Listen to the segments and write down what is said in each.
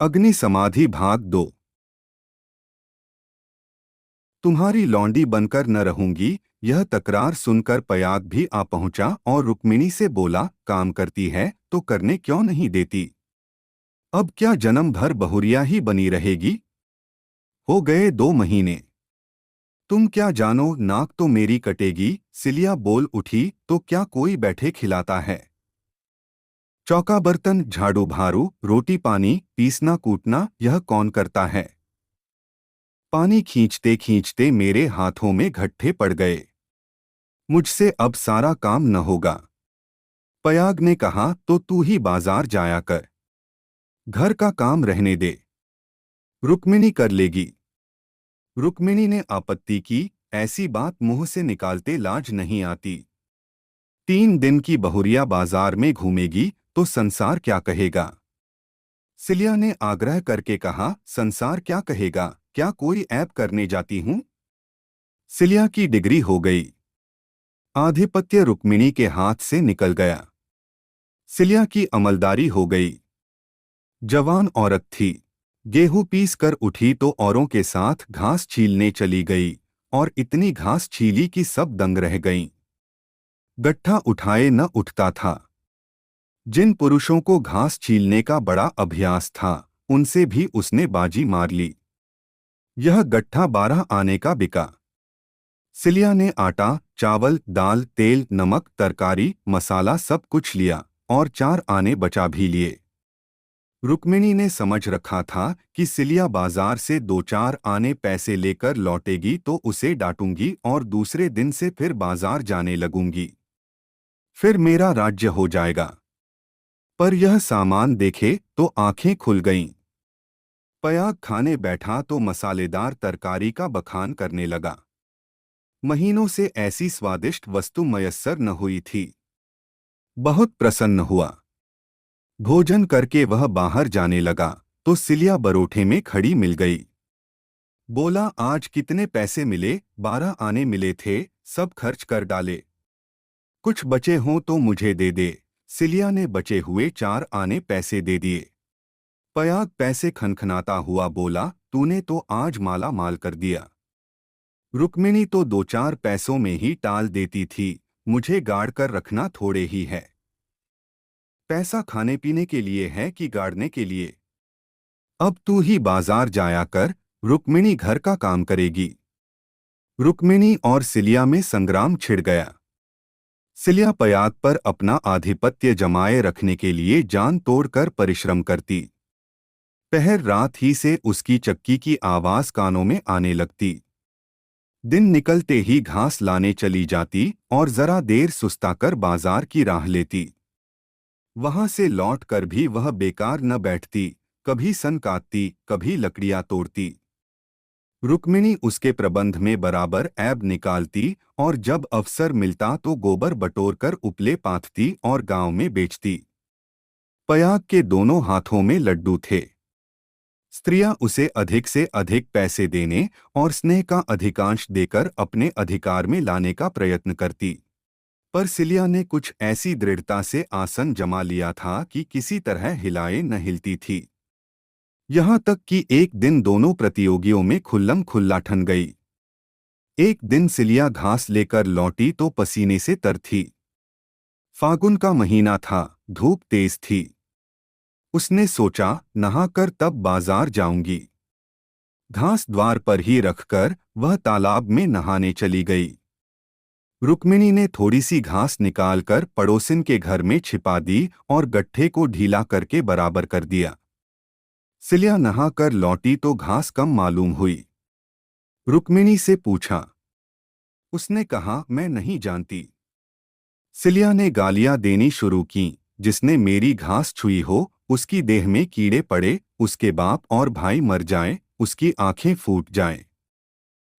अग्नि समाधि भाग 2। तुम्हारी लौंडी बनकर न रहूंगी। यह तकरार सुनकर पयाग भी आ पहुंचा और रुक्मिणी से बोला, काम करती है तो करने क्यों नहीं देती? अब क्या जन्म भर बहुरिया ही बनी रहेगी? हो गए 2 महीने। तुम क्या जानो, नाक तो मेरी कटेगी। सिलिया बोल उठी, तो क्या कोई बैठे खिलाता है? चौका बर्तन झाड़ू भारू रोटी पानी पीसना कूटना यह कौन करता है? पानी खींचते खींचते मेरे हाथों में घट्ठे पड़ गए। मुझसे अब सारा काम न होगा। पयाग ने कहा, तो तू ही बाजार जाया कर। घर का काम रहने दे, रुक्मिणी कर लेगी। रुक्मिणी ने आपत्ति की, ऐसी बात मुंह से निकालते लाज नहीं आती। 3 दिन की बहुरिया बाजार में घूमेगी तो संसार क्या कहेगा? सिलिया ने आग्रह करके कहा, संसार क्या कहेगा? क्या कोई ऐब करने जाती हूं? सिलिया की डिग्री हो गई। आधिपत्य रुक्मिणी के हाथ से निकल गया। सिलिया की अमलदारी हो गई। जवान औरत थी। गेहूं पीस कर उठी तो औरों के साथ घास छीलने चली गई और इतनी घास छीली कि सब दंग रह गईं। गट्ठा उठाए न उठता था। जिन पुरुषों को घास छीलने का बड़ा अभ्यास था, उनसे भी उसने बाजी मार ली। यह गट्ठा 12 आने का बिका। सिलिया ने आटा, चावल, दाल, तेल, नमक, तरकारी, मसाला सब कुछ लिया और 4 आने बचा भी लिए। रुक्मिणी ने समझ रखा था कि सिलिया बाजार से 2-4 आने पैसे लेकर लौटेगी तो उसे डांटूंगी और दूसरे दिन से फिर बाजार जाने लगूंगी। फिर मेरा राज्य हो जाएगा। पर यह सामान देखे तो आंखें खुल गईं। पयाग खाने बैठा तो मसालेदार तरकारी का बखान करने लगा। महीनों से ऐसी स्वादिष्ट वस्तु मयस्सर न हुई थी। बहुत प्रसन्न हुआ। भोजन करके वह बाहर जाने लगा तो सिलिया बरोठे में खड़ी मिल गई। बोला, आज कितने पैसे मिले? 12 आने मिले थे, सब खर्च कर डाले। कुछ बचे हों तो मुझे दे दे। सिलिया ने बचे हुए 4 आने पैसे दे दिए। पयाग पैसे खनखनाता हुआ बोला, तूने तो आज माला माल कर दिया। रुक्मिणी तो 2-4 पैसों में ही टाल देती थी, मुझे गाड़ कर रखना थोड़े ही है। पैसा खाने पीने के लिए है कि गाड़ने के लिए? अब तू ही बाजार जाया कर, रुक्मिणी घर का काम करेगी। रुक्मिणी और सिलिया में संग्राम छिड़ गया। सिलिया पयाग पर अपना आधिपत्य जमाए रखने के लिए जान तोड़कर परिश्रम करती। पहर रात ही से उसकी चक्की की आवाज कानों में आने लगती। दिन निकलते ही घास लाने चली जाती और जरा देर सुस्ताकर बाजार की राह लेती। वहां से लौटकर भी वह बेकार न बैठती, कभी सन काटती, कभी लकड़ियां तोड़ती। रुक्मिणी उसके प्रबंध में बराबर ऐब निकालती और जब अवसर मिलता तो गोबर बटोरकर उपले पाथती और गांव में बेचती। पयाग के दोनों हाथों में लड्डू थे। स्त्रियां उसे अधिक से अधिक पैसे देने और स्नेह का अधिकांश देकर अपने अधिकार में लाने का प्रयत्न करती। पर सिलिया ने कुछ ऐसी दृढ़ता से आसन जमा लिया था कि किसी तरह हिलाए न हिलती थी। यहाँ तक कि एक दिन दोनों प्रतियोगियों में खुल्लम खुल्ला ठन गई। एक दिन सिलिया घास लेकर लौटी तो पसीने से तर थी। फागुन का महीना था, धूप तेज थी। उसने सोचा, नहाकर तब बाजार जाऊंगी। घास द्वार पर ही रखकर वह तालाब में नहाने चली गई। रुक्मिणी ने थोड़ी सी घास निकालकर पड़ोसिन के घर में छिपा दी और गट्ठे को ढीला करके बराबर कर दिया। सिलिया नहाकर लौटी तो घास कम मालूम हुई। रुक्मिणी से पूछा। उसने कहा, मैं नहीं जानती। सिलिया ने गालियां देनी शुरू की, जिसने मेरी घास छुई हो उसकी देह में कीड़े पड़े, उसके बाप और भाई मर जाएं, उसकी आंखें फूट जाएं।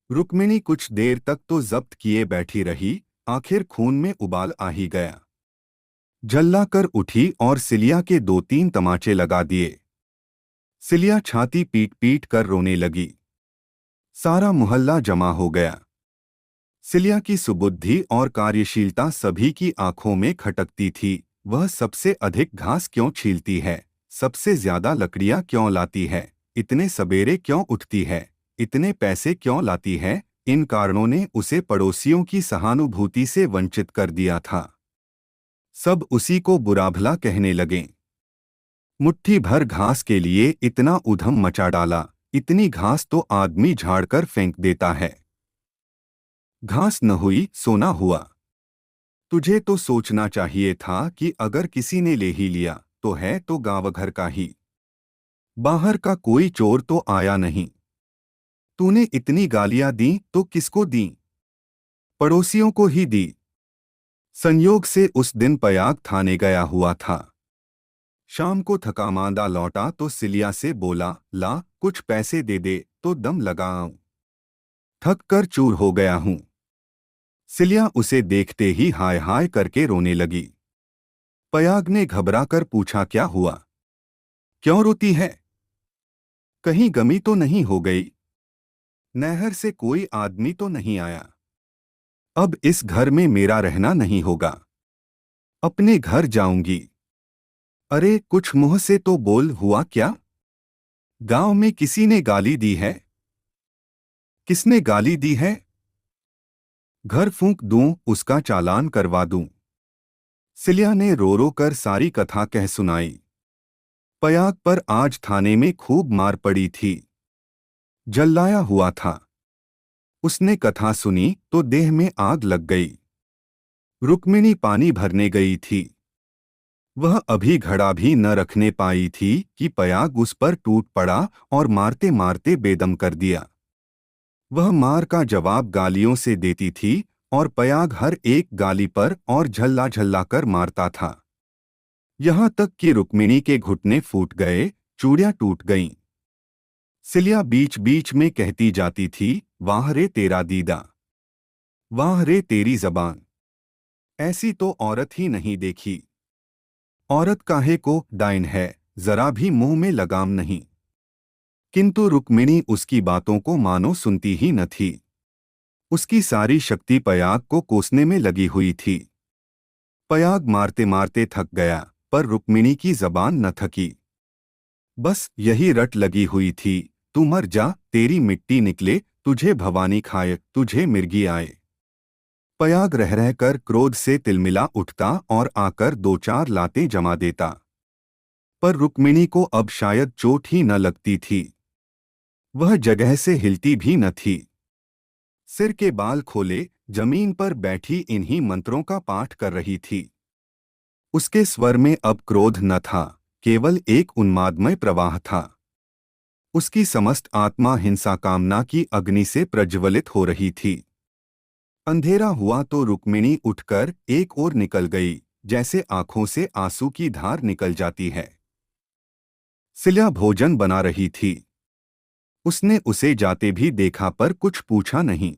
रुक्मिणी कुछ देर तक तो जब्त किए बैठी रही, आखिर खून में उबाल आ ही गया। झल्ला कर उठी और सिलिया के 2-3 तमाचे लगा दिए। सिलिया छाती पीट पीट कर रोने लगी। सारा मोहल्ला जमा हो गया। सिलिया की सुबुद्धि और कार्यशीलता सभी की आंखों में खटकती थी। वह सबसे अधिक घास क्यों छीलती है? सबसे ज्यादा लकड़ियां क्यों लाती है, इतने सवेरे क्यों उठती है, इतने पैसे क्यों लाती है। इन कारणों ने उसे पड़ोसियों की सहानुभूति से वंचित कर दिया था। सब उसी को बुरा भला कहने लगे। मुट्ठी भर घास के लिए इतना उधम मचा डाला, इतनी घास तो आदमी झाड़कर फेंक देता है। घास न हुई सोना हुआ। तुझे तो सोचना चाहिए था कि अगर किसी ने ले ही लिया तो है तो गांव घर का ही, बाहर का कोई चोर तो आया नहीं। तूने इतनी गालियां दी तो किसको दी? पड़ोसियों को ही दी। संयोग से उस दिन पयाग थाने गया हुआ था। शाम को थका मांदा लौटा तो सिलिया से बोला, ला कुछ पैसे दे दे तो दम लगाऊं, थक कर चूर हो गया हूं। सिलिया उसे देखते ही हाय हाय करके रोने लगी। पयाग ने घबराकर पूछा, क्या हुआ, क्यों रोती है? कहीं गमी तो नहीं हो गई? नहर से कोई आदमी तो नहीं आया? अब इस घर में मेरा रहना नहीं होगा, अपने घर जाऊंगी। अरे कुछ मुंह से तो बोल, हुआ क्या? गांव में किसी ने गाली दी है? किसने गाली दी है? घर फूंक दूं, उसका चालान करवा दूं। सिलिया ने रो रो कर सारी कथा कह सुनाई। पयाग पर आज थाने में खूब मार पड़ी थी, जल्लाया हुआ था। उसने कथा सुनी तो देह में आग लग गई। रुक्मिणी पानी भरने गई थी। वह अभी घड़ा भी न रखने पाई थी कि पयाग उस पर टूट पड़ा और मारते मारते बेदम कर दिया। वह मार का जवाब गालियों से देती थी और पयाग हर एक गाली पर और झल्ला झल्ला कर मारता था। यहाँ तक कि रुक्मिणी के घुटने फूट गए, चूड़ियां टूट गईं। सिलिया बीच बीच में कहती जाती थी, वाह रे तेरा दीदा, वाह रे तेरी जबान, ऐसी तो औरत ही नहीं देखी। औरत काहे को डाइन है, जरा भी मुंह में लगाम नहीं। किंतु रुक्मिणी उसकी बातों को मानो सुनती ही न थी। उसकी सारी शक्ति पयाग को कोसने में लगी हुई थी। पयाग मारते मारते थक गया, पर रुक्मिणी की जबान न थकी। बस यही रट लगी हुई थी, तू मर जा, तेरी मिट्टी निकले, तुझे भवानी खाए, तुझे मिर्गी आए। पयाग रह रह कर क्रोध से तिलमिला उठता और आकर दो चार लातें जमा देता। पर रुक्मिणी को अब शायद चोट ही न लगती थी। वह जगह से हिलती भी न थी। सिर के बाल खोले जमीन पर बैठी इन्हीं मंत्रों का पाठ कर रही थी। उसके स्वर में अब क्रोध न था, केवल एक उन्मादमय प्रवाह था। उसकी समस्त आत्मा हिंसा कामना की अग्नि से प्रज्वलित हो रही थी। अंधेरा हुआ तो रुक्मिणी उठकर एक ओर निकल गई, जैसे आंखों से आंसू की धार निकल जाती है। सिलिया भोजन बना रही थी। उसने उसे जाते भी देखा पर कुछ पूछा नहीं।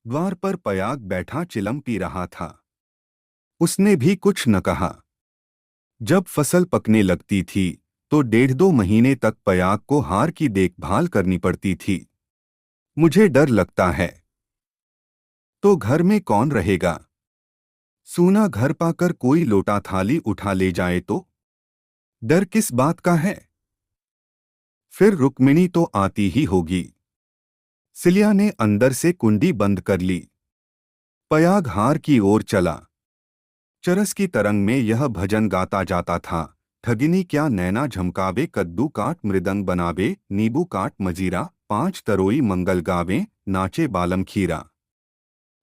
द्वार पर पयाग बैठा चिलम पी रहा था। उसने भी कुछ न कहा। जब फसल पकने लगती थी तो 1.5-2 महीने तक पयाग को हार की देखभाल करनी पड़ती थी। मुझे डर लगता है। तो घर में कौन रहेगा? सूना घर पाकर कोई लोटा थाली उठा ले जाए तो? डर किस बात का है? फिर रुक्मिणी तो आती ही होगी। सिलिया ने अंदर से कुंडी बंद कर ली। पयाग हार की ओर चला। चरस की तरंग में यह भजन गाता जाता था, ठगिनी क्या नैना झमकावे, कद्दू काट मृदंग बनावे, नींबू काट मजीरा, 5 तरोई मंगल गावे, नाचे बालम खीरा।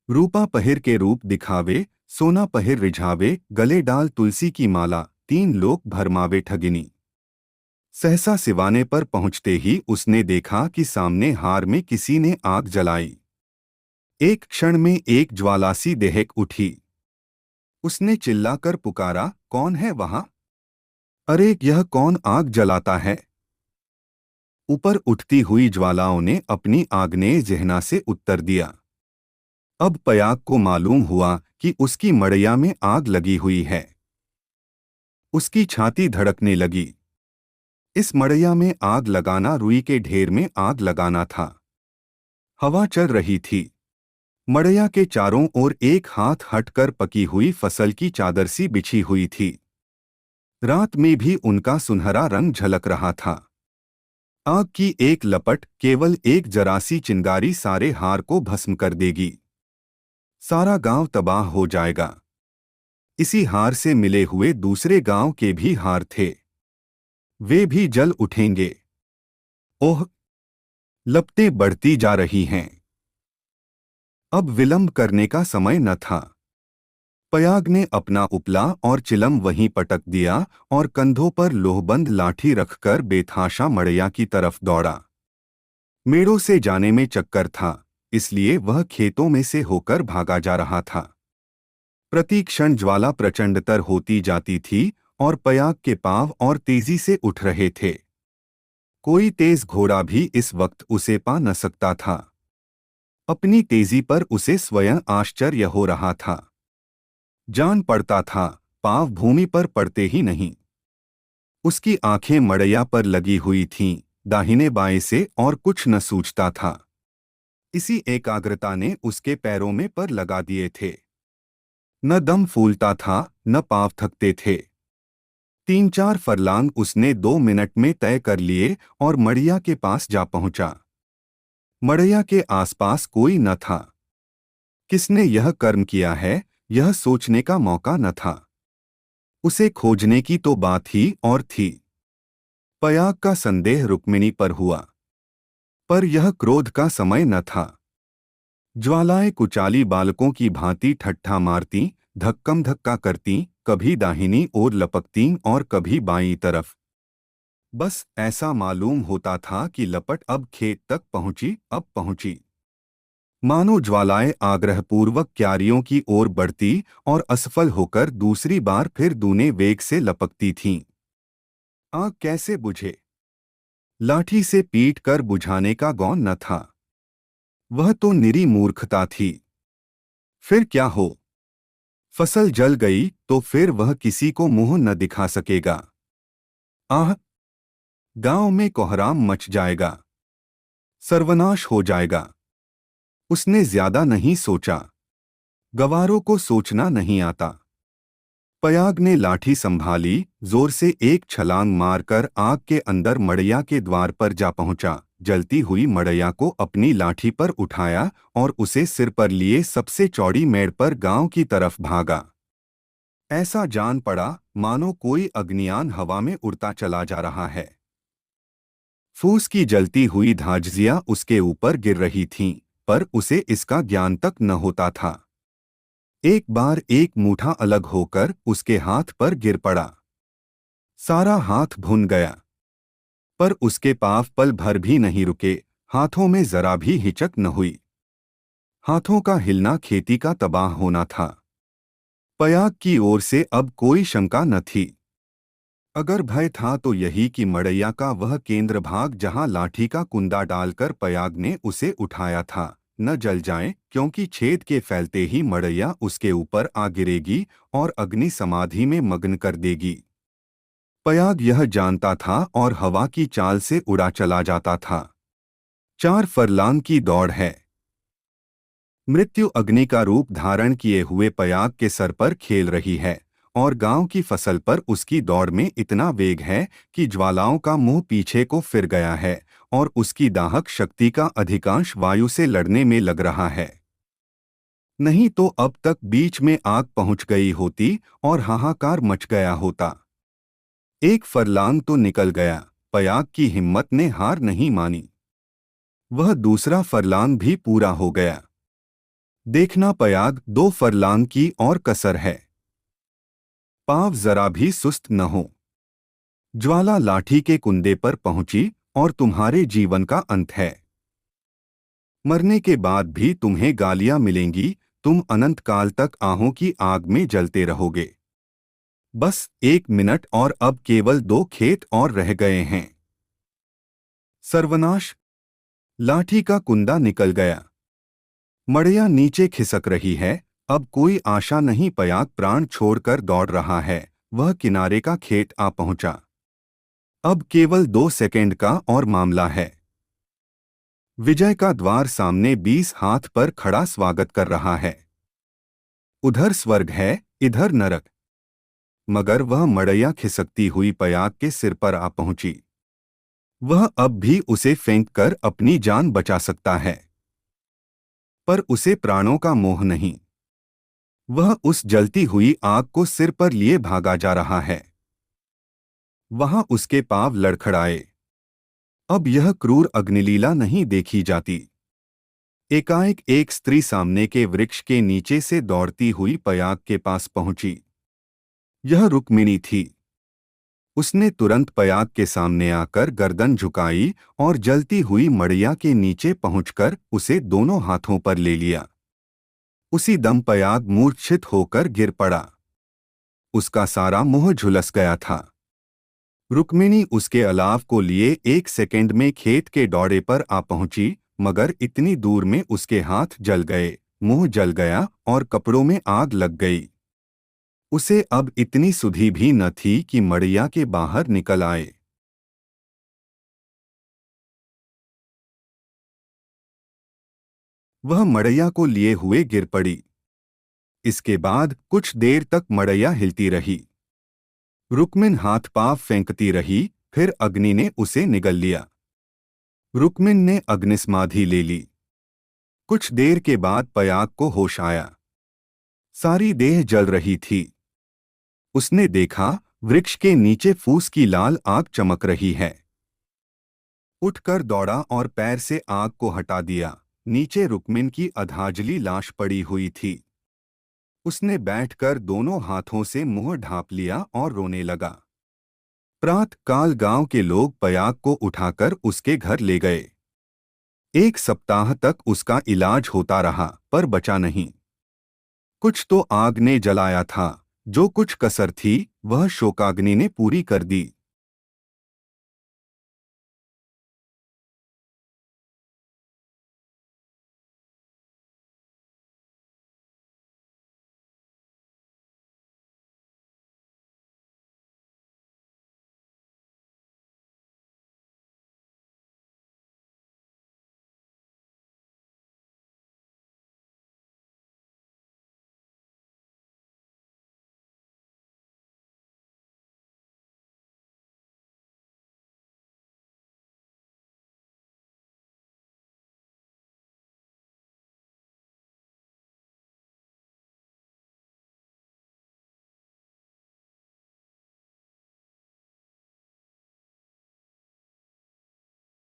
रूपा पहिर के रूप दिखावे, सोना पहिर रिझावे, गले डाल तुलसी की माला, 3 लोक भरमावे ठगिनी। सहसा सिवाने पर पहुंचते ही उसने देखा कि सामने हार में किसी ने आग जलाई। एक क्षण में एक ज्वालासी देहक उठी। उसने चिल्लाकर पुकारा, कौन है वहां? अरे यह कौन आग जलाता है? ऊपर उठती हुई ज्वालाओं ने अपनी आग्नेय जिह्ना से उत्तर दिया। अब पयाग को मालूम हुआ कि उसकी मड़ैया में आग लगी हुई है। उसकी छाती धड़कने लगी। इस मड़ैया में आग लगाना रुई के ढेर में आग लगाना था। हवा चल रही थी। मड़ैया के चारों ओर एक हाथ हटकर पकी हुई फसल की चादर सी बिछी हुई थी। रात में भी उनका सुनहरा रंग झलक रहा था। आग की एक लपट, केवल एक जरासी चिंगारी सारे हार को भस्म कर देगी। सारा गांव तबाह हो जाएगा। इसी हार से मिले हुए दूसरे गांव के भी हार थे, वे भी जल उठेंगे। ओह, लपटें बढ़ती जा रही हैं। अब विलंब करने का समय न था। पयाग ने अपना उपला और चिलम वहीं पटक दिया और कंधों पर लोहबंद लाठी रखकर बेतहाशा मड़ैया की तरफ दौड़ा। मेड़ों से जाने में चक्कर था, इसलिए वह खेतों में से होकर भागा जा रहा था। प्रति क्षण ज्वाला प्रचंडतर होती जाती थी और पयाग के पांव और तेजी से उठ रहे थे। कोई तेज घोड़ा भी इस वक्त उसे पा न सकता था। अपनी तेजी पर उसे स्वयं आश्चर्य हो रहा था। जान पड़ता था, पांव भूमि पर पड़ते ही नहीं। उसकी आंखें मड़ैया पर लगी हुई थीं, दाहिने बाएं से और कुछ न सूझता था। इसी एकाग्रता ने उसके पैरों में पर लगा दिए थे। न दम फूलता था, न पांव थकते थे। 3-4 फरलांग उसने 2 मिनट में तय कर लिए और मड़ैया के पास जा पहुंचा। मड़ैया के आसपास कोई न था। किसने यह कर्म किया है, यह सोचने का मौका न था। उसे खोजने की तो बात ही और थी। पयाग का संदेह रुक्मिणी पर हुआ, पर यह क्रोध का समय न था। ज्वालाएं कुचाली बालकों की भांति ठट्ठा मारती, धक्कम धक्का करती, कभी दाहिनी ओर लपकतीं और कभी बाईं तरफ। बस ऐसा मालूम होता था कि लपट अब खेत तक पहुंची, अब पहुंची। मानो ज्वालाएं आग्रहपूर्वक क्यारियों की ओर बढ़ती और असफल होकर दूसरी बार फिर दूने वेग से लपकती थीं। आग कैसे बुझे? लाठी से पीट कर बुझाने का गौन न था। वह तो निरी मूर्खता थी। फिर क्या हो? फसल जल गई तो फिर वह किसी को मुंह न दिखा सकेगा। आह! गांव में कोहराम मच जाएगा, सर्वनाश हो जाएगा। उसने ज्यादा नहीं सोचा। गवारों को सोचना नहीं आता। पयाग ने लाठी संभाली, जोर से एक छलांग मारकर आग के अंदर मड़ैया के द्वार पर जा पहुंचा। जलती हुई मड़ैया को अपनी लाठी पर उठाया और उसे सिर पर लिए सबसे चौड़ी मेड़ पर गांव की तरफ भागा। ऐसा जान पड़ा मानो कोई अग्नियान हवा में उड़ता चला जा रहा है। फूस की जलती हुई धांजियां उसके ऊपर गिर रही थीं, पर उसे इसका ज्ञान तक न होता था। एक बार एक मूठा अलग होकर उसके हाथ पर गिर पड़ा। सारा हाथ भुन गया, पर उसके पांव पल भर भी नहीं रुके, हाथों में जरा भी हिचक न हुई। हाथों का हिलना खेती का तबाह होना था। पयाग की ओर से अब कोई शंका न थी। अगर भय था तो यही कि मड़ैया का वह केंद्र भाग जहां लाठी का कुंदा डालकर पयाग ने उसे उठाया था, न जल जाए, क्योंकि छेद के फैलते ही मड़ैया उसके ऊपर आ गिरेगी और अग्नि समाधि में मग्न कर देगी। पयाग यह जानता था और हवा की चाल से उड़ा चला जाता था। 4 फरलांग की दौड़ है। मृत्यु अग्नि का रूप धारण किए हुए पयाग के सर पर खेल रही है और गांव की फसल पर उसकी दौड़ में इतना वेग है कि ज्वालाओं का मुंह पीछे को फिर गया है और उसकी दाहक शक्ति का अधिकांश वायु से लड़ने में लग रहा है। नहीं तो अब तक बीच में आग पहुंच गई होती और हाहाकार मच गया होता। एक फरलांग तो निकल गया, पयाग की हिम्मत ने हार नहीं मानी। वह दूसरा फरलांग भी पूरा हो गया। देखना पयाग, 2 फरलांग की और कसर है। पांव जरा भी सुस्त न हो। ज्वाला लाठी के कुंदे पर पहुंची और तुम्हारे जीवन का अंत है। मरने के बाद भी तुम्हें गालियां मिलेंगी, तुम अनंत काल तक आहों की आग में जलते रहोगे। बस 1 मिनट और अब केवल 2 खेत और रह गए हैं। सर्वनाश! लाठी का कुंदा निकल गया। मड़ैया नीचे खिसक रही है, अब कोई आशा नहीं। पयाग प्राण छोड़कर दौड़ रहा है। वह किनारे का खेत आ पहुंचा। अब केवल 2 सेकंड का और मामला है। विजय का द्वार सामने 20 हाथ पर खड़ा स्वागत कर रहा है। उधर स्वर्ग है, इधर नरक। मगर वह मड़ैया खिसकती हुई पयाग के सिर पर आ पहुंची। वह अब भी उसे फेंक कर अपनी जान बचा सकता है, पर उसे प्राणों का मोह नहीं। वह उस जलती हुई आग को सिर पर लिए भागा जा रहा है। वहां उसके पांव लड़खड़ाए। अब यह क्रूर अग्निलीला नहीं देखी जाती। एकाएक एक स्त्री सामने के वृक्ष के नीचे से दौड़ती हुई पयाग के पास पहुंची। यह रुक्मिणी थी। उसने तुरंत पयाग के सामने आकर गर्दन झुकाई और जलती हुई मड़िया के नीचे पहुंचकर उसे दोनों हाथों पर ले लिया। उसी दम पयाग मूर्छित होकर गिर पड़ा। उसका सारा मोह झुलस गया था। रुक्मिणी उसके अलाव को लिए 1 सेकंड में खेत के दौड़े पर आ पहुंची, मगर इतनी दूर में उसके हाथ जल गए, मुंह जल गया और कपड़ों में आग लग गई। उसे अब इतनी सुधि भी न थी कि मड़िया के बाहर निकल आए। वह मड़ैया को लिए हुए गिर पड़ी। इसके बाद कुछ देर तक मड़ैया हिलती रही। रुक्मिन हाथ पांव फेंकती रही, फिर अग्नि ने उसे निगल लिया। रुक्मिन ने अग्निसमाधि ले ली। कुछ देर के बाद पयाग को होश आया। सारी देह जल रही थी। उसने देखा वृक्ष के नीचे फूस की लाल आग चमक रही है। उठकर दौड़ा और पैर से आग को हटा दिया। नीचे रुक्मिन की अधाजली लाश पड़ी हुई थी। उसने बैठकर दोनों हाथों से मुंह ढांप लिया और रोने लगा। प्रातः काल गांव के लोग पयाग को उठाकर उसके घर ले गए। 1 सप्ताह तक उसका इलाज होता रहा, पर बचा नहीं। कुछ तो आग ने जलाया था, जो कुछ कसर थी वह शोकाग्नि ने पूरी कर दी।